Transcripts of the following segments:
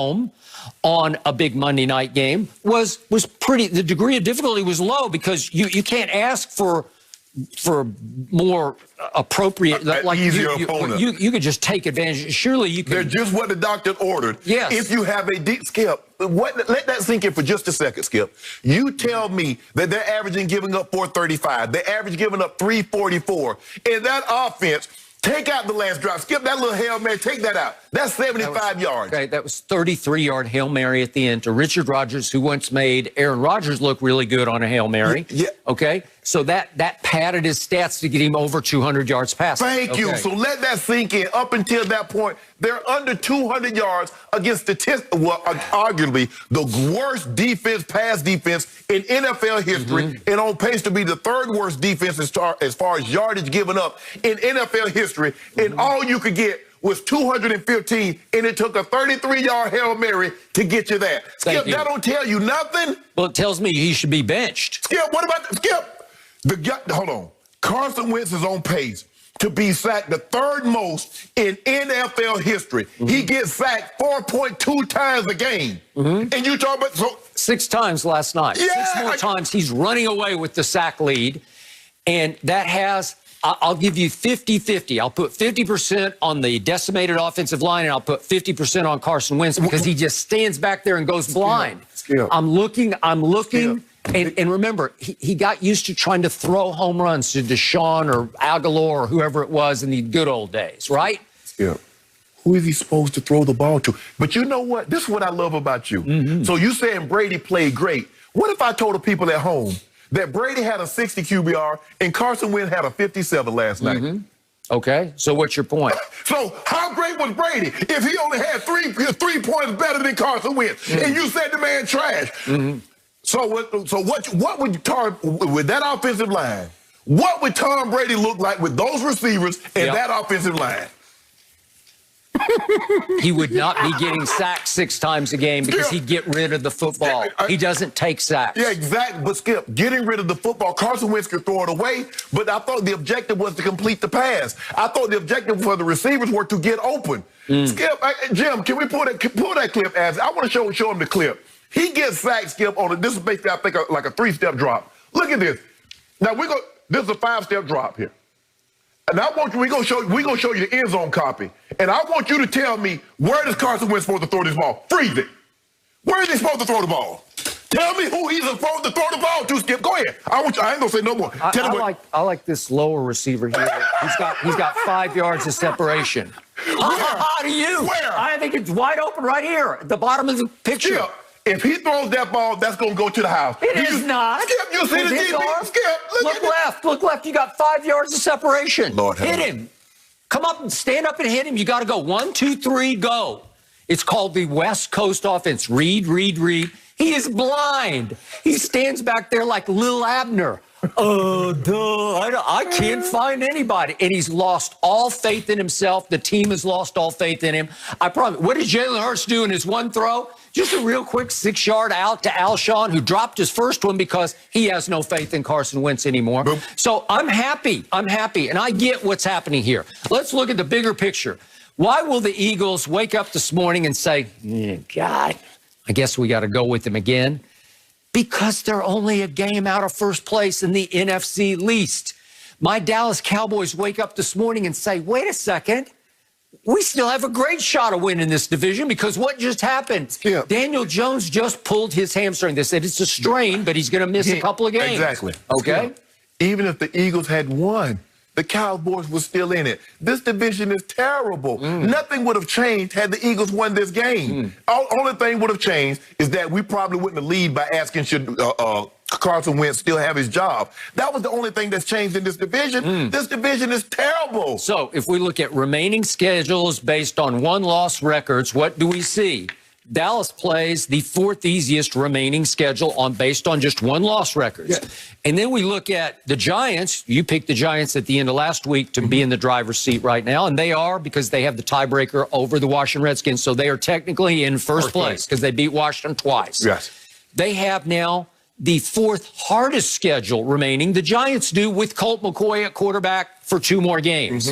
home on a big Monday night game was pretty, the degree of difficulty was low because you can't ask for more appropriate, like you could just take advantage. Surely you could. They're just what the doctor ordered. Yes. If you have a deep Skip, let that sink in for just a second, Skip. You tell me that they're averaging giving up 435. They're averaging giving up 344. In that offense, take out the last drive. Skip that little Hail Mary. Take that out. That's 75 yards. Okay, that was 33-yard Hail Mary at the end to Richard Rodgers, who once made Aaron Rodgers look really good on a Hail Mary. Yeah. Okay, so that padded his stats to get him over 200 yards passing. Thank you. So let that sink in. Up until that point, they're under 200 yards against arguably the worst pass defense in NFL history, and on pace to be the third worst defense as far as yardage given up in NFL history. And all you could get was 215, and it took a 33-yard Hail Mary to get you that. Skip, that don't tell you nothing. Well, it tells me he should be benched. Skip, what about Skip? Hold on. Carson Wentz is on pace to be sacked the third most in NFL history. He gets sacked 4.2 times a game. And you talk about 6 times last night. Yeah, 6 more times he's running away with the sack lead, and that has. I'll give you 50-50. I'll put 50% on the decimated offensive line, and I'll put 50% on Carson Wentz because he just stands back there and goes blind. Skip. I'm looking, and remember, he got used to trying to throw home runs to Deshaun or Aguilar or whoever it was in the good old days, right? Skip. Who is he supposed to throw the ball to? But you know what? This is what I love about you. So you saying Brady played great. What if I told the people at home that Brady had a 60 QBR and Carson Wentz had a 57 last night? Okay, so what's your point? So how great was Brady if he only had three points better than Carson Wentz, and you said the man trash? So what would Tom, with that offensive line, what would Tom Brady look like with those receivers and that offensive line? He would not be getting sacked 6 times a game because he'd get rid of the football. He doesn't take sacks. Yeah, exactly. But Skip, getting rid of the football, Carson Wentz could throw it away, but I thought the objective was to complete the pass. I thought the objective for the receivers were to get open. Skip, Jim, can we pull that clip? I want to show him the clip. He gets sacked, Skip, this is basically, I think, like a 3-step drop. Look at this. Now, this is a 5-step drop here. And I want you, we're gonna show you the end zone copy. And I want you to tell me, where does Carson Wentz supposed to throw this ball? Freeze it. Where is he supposed to throw the ball? Tell me who he's supposed to throw the ball to, Skip. Go ahead. I ain't gonna say no more. I like this lower receiver here. He's got 5 yards of separation. How do you? Where? I think it's wide open right here at the bottom of the picture. Skip, if he throws that ball, that's gonna go to the house. It is not. Skip, you see the DB? Skip, look left. Look left. You got 5 yards of separation. Lord hit him. Come up and stand up and hit him. You got to go 1, 2, 3, go. It's called the West Coast offense. Read. He is blind. He stands back there like Lil Abner. I can't find anybody. And he's lost all faith in himself. The team has lost all faith in him. I promise. What did Jalen Hurts do in his one throw? Just a real quick 6-yard out to Alshon, who dropped his first one because he has no faith in Carson Wentz anymore. Boom. So I'm happy. And I get what's happening here. Let's look at the bigger picture. Why will the Eagles wake up this morning and say, God, I guess we got to go with him again? Because they're only a game out of first place in the NFC East. My Dallas Cowboys wake up this morning and say, wait a second, we still have a great shot of winning this division because what just happened? Daniel Jones just pulled his hamstring. They said it's a strain, but he's going to miss a couple of games. Exactly. Okay? Even if the Eagles had won, the Cowboys were still in it. This division is terrible. Nothing would have changed had the Eagles won this game. Only thing would have changed is that we probably wouldn't have lead by asking should Carson Wentz still have his job. That was the only thing that's changed in this division. This division is terrible. So if we look at remaining schedules based on one-loss records, what do we see? Dallas plays the 4th easiest remaining schedule based on just one-loss records. And then we look at the Giants. You picked the Giants at the end of last week to be in the driver's seat right now, and they are because they have the tiebreaker over the Washington Redskins. So they are technically in first place because they beat Washington twice. They have now the 4th hardest schedule remaining. The Giants do with Colt McCoy at quarterback for 2 more games.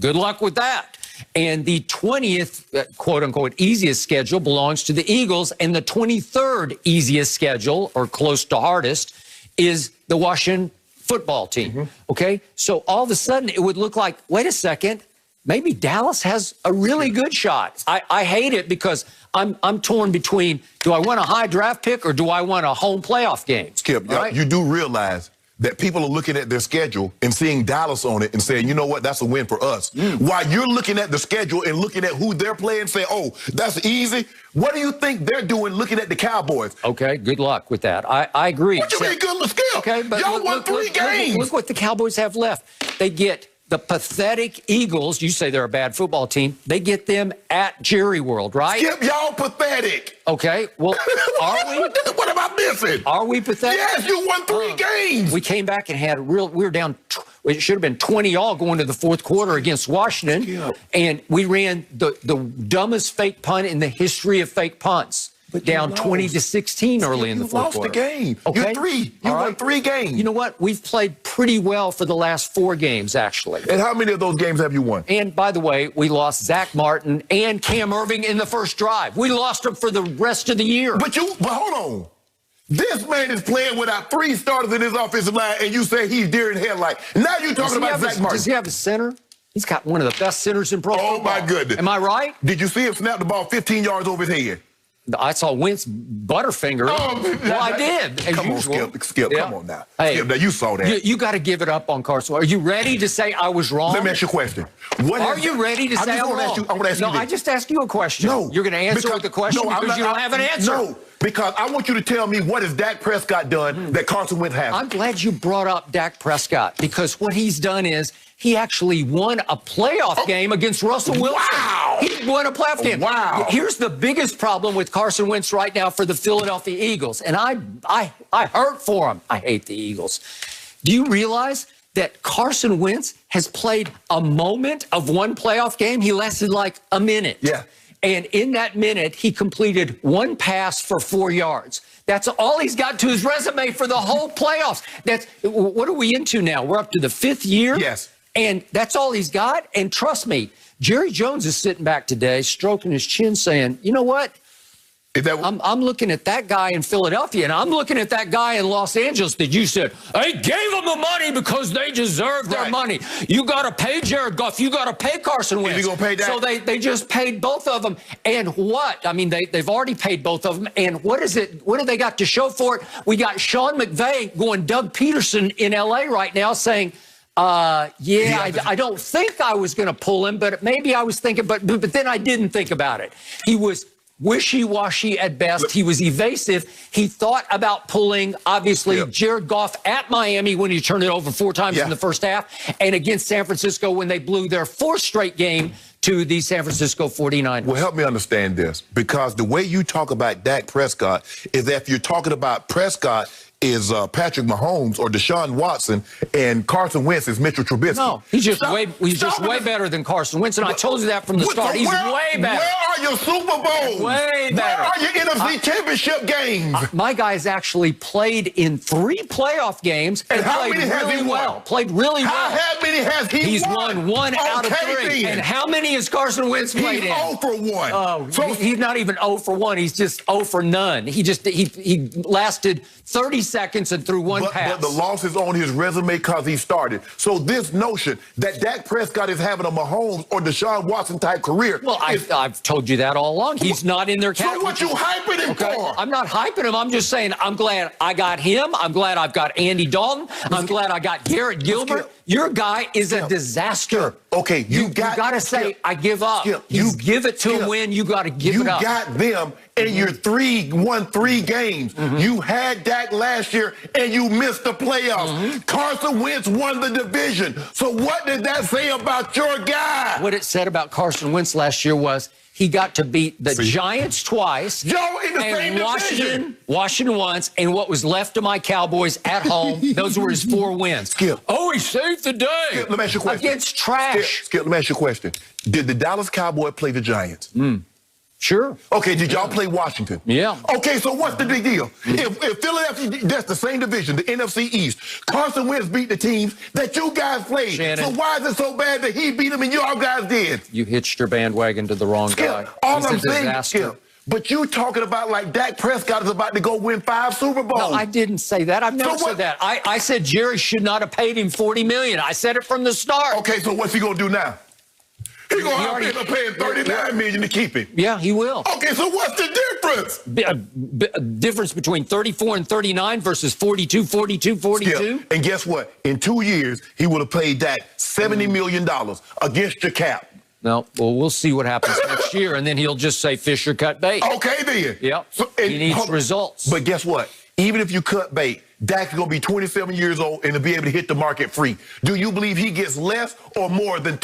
Good luck with that. And the 20th, quote-unquote, easiest schedule belongs to the Eagles, and the 23rd easiest schedule, or close to hardest, is the Washington football team, okay? So all of a sudden, it would look like, wait a second, maybe Dallas has a really good shot. I hate it because I'm torn between, do I want a high draft pick or do I want a home playoff game? Skip, right? You do realize that people are looking at their schedule and seeing Dallas on it and saying, you know what, that's a win for us. While you're looking at the schedule and looking at who they're playing and saying, oh, that's easy. What do you think they're doing looking at the Cowboys? Okay, good luck with that. I agree. What you mean good, Skip? Okay, but y'all won three games. Look what the Cowboys have left. They get the pathetic Eagles. You say they're a bad football team. They get them at Jerry World, right? Skip, y'all pathetic. Okay, well, are we? What am I missing? Are we pathetic? Yes, you won three games. We came back and had we were down, it should have been 20-all going to the fourth quarter against Washington. Skip. And we ran the dumbest fake punt in the history of fake punts. Down 20-16 early in the fourth quarter. You lost the game. Okay. You won three games. You know what? We've played pretty well for the last 4 games, actually. And how many of those games have you won? And by the way, we lost Zach Martin and Cam Irving in the first drive. We lost them for the rest of the year. But hold on. This man is playing without 3 starters in his offensive line, and you say he's deer in headlight. Now you're talking about Zach Martin. Does he have a center? He's got one of the best centers in pro football. Oh, my goodness. Am I right? Did you see him snap the ball 15 yards over his head? I saw Wentz butterfinger. Well, I did. Come on, Skip. Yeah. Come on now. Hey, Skip, now you saw that. You got to give it up on Carson. Are you ready to say I was wrong? Let me ask you a question. Are you ready to say I'm wrong? I want to ask you this. I just asked you a question. No. You're going to answer with the question because you don't have an answer. No, because I want you to tell me what has Dak Prescott done that Carson Wentz hasn't. I'm glad you brought up Dak Prescott because what he's done is he actually won a playoff game against Russell Wilson. Wow. He won a playoff game. Wow. Here's the biggest problem with Carson Wentz right now for the Philadelphia Eagles, and I hurt for him. I hate the Eagles. Do you realize that Carson Wentz has played a moment of one playoff game? He lasted like a minute. Yeah. And in that minute, he completed 1 pass for 4 yards. That's all he's got to his resume for the whole playoffs. What are we into now? We're up to the 5th year? Yes. And that's all he's got. And trust me, Jerry Jones is sitting back today, stroking his chin, saying, you know what? I'm looking at that guy in Philadelphia, and I'm looking at that guy in Los Angeles that you said, they gave them the money because they deserve their money. You got to pay Jared Goff. You got to pay Carson Wentz. You gonna pay that? So they just paid both of them. And what? I mean, they've already paid both of them. And what is it? What do they got to show for it? We got Sean McVay going Doug Peterson in L.A. right now saying, I don't think I was going to pull him, but maybe I was thinking, but then I didn't think about it. He was wishy-washy at best. He was evasive. He thought about pulling, obviously, Jared Goff at Miami when he turned it over 4 times in the first half, and against San Francisco when they blew their 4th straight game to the San Francisco 49ers. Well, help me understand this, because the way you talk about Dak Prescott is that if you're talking about Prescott is Patrick Mahomes or Deshaun Watson, and Carson Wentz is Mitchell Trubisky. No, he's just way better than Carson Wentz, and I told you that from the start. He's way better. Where are your Super Bowls? Way better. Where are your NFC Championship games? My guy's actually played in 3 playoff games and how played many has really he well. won? Played really well. How many has he won? He's won 1 out of 3. Then. And how many has Carson Wentz played in? in? 0 for 1. Oh, so he's not even 0 for 1. He's just 0 for none. He lasted 30 seconds and threw 1 pass. But the loss is on his resume because he started. So this notion that Dak Prescott is having a Mahomes or Deshaun Watson type career. Well, I've told you that all along. He's not in their category. So what you hyping him for? I'm not hyping him. I'm just saying I'm glad I got him. I'm glad I've got Andy Dalton. I'm glad I got Garrett Gilbert. Your guy is a disaster. Okay, you got to say, I give up. You give it to him when you got to give it up. You got them, and you're won 3 games. You had Dak last year, and you missed the playoffs. Carson Wentz won the division. So what did that say about your guy? What it said about Carson Wentz last year was he got to beat the Giants twice. In the same division. Washington once, and what was left of my Cowboys at home, those were his 4 wins. Skip. Oh, he saved the day. Skip, let me ask you a question. Against trash. Skip, let me ask you a question. Did the Dallas Cowboys play the Giants? Sure. Okay, did y'all play Washington? Yeah. Okay, so what's the big deal? If Philadelphia, that's the same division, the NFC East. Carson Wentz beat the teams that you guys played. Shannon. So why is it so bad that he beat them and y'all guys did? You hitched your bandwagon to the wrong guy. All He's I'm a saying, disaster. Skip, but you talking about like Dak Prescott is about to go win 5 Super Bowls. No, I didn't say that. I've never said that. I said Jerry should not have paid him $40 million. I said it from the start. Okay, so what's he gonna do now? He's gonna have to end up paying $39 million to keep him. Yeah, he will. Okay, so what's the difference? Difference between 34 and 39 versus 42, 42, 42. Skip, and guess what? In 2 years, he would have paid Dak $70 million against your cap. No, well, we'll see what happens next year, and then he'll just say Fisher cut bait. Okay, then. Yep. So, he needs results. But guess what? Even if you cut bait, Dak's going to be 27 years old and to be able to hit the market free. Do you believe he gets less or more than